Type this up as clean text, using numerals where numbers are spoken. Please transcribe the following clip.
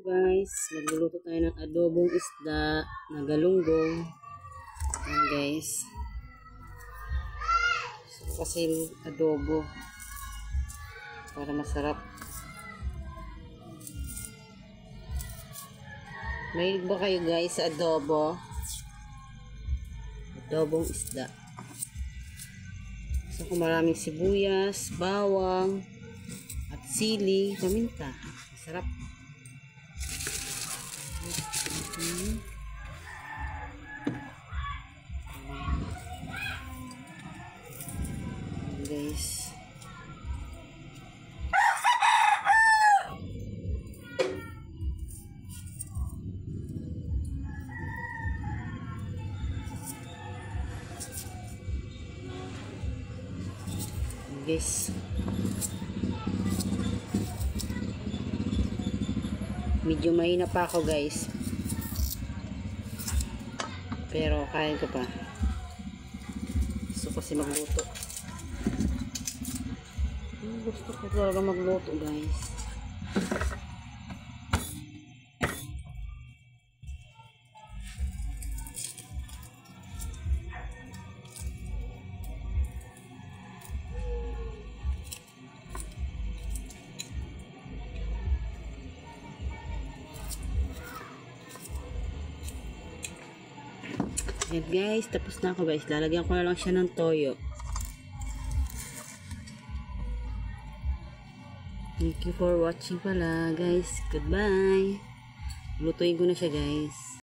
Guys, magluluto tayo ng adobong isda na galunggong. Ayan guys. So, kasi adobo para masarap. Mahilig ba kayo guys sa adobo? Adobong isda. So, kung maraming sibuyas, bawang, at sili, paminta. Masarap. Guys. Guys. Medyo mahina pa ako guys. Pero kaya ko pa. Gusto kasi magluto. Gusto ko talaga magluto guys. Yan guys, tapos na ako guys. Lalagyan ko na lang siya ng toyo. Thank you for watching pala guys. Goodbye. Lutuin ko na siya guys.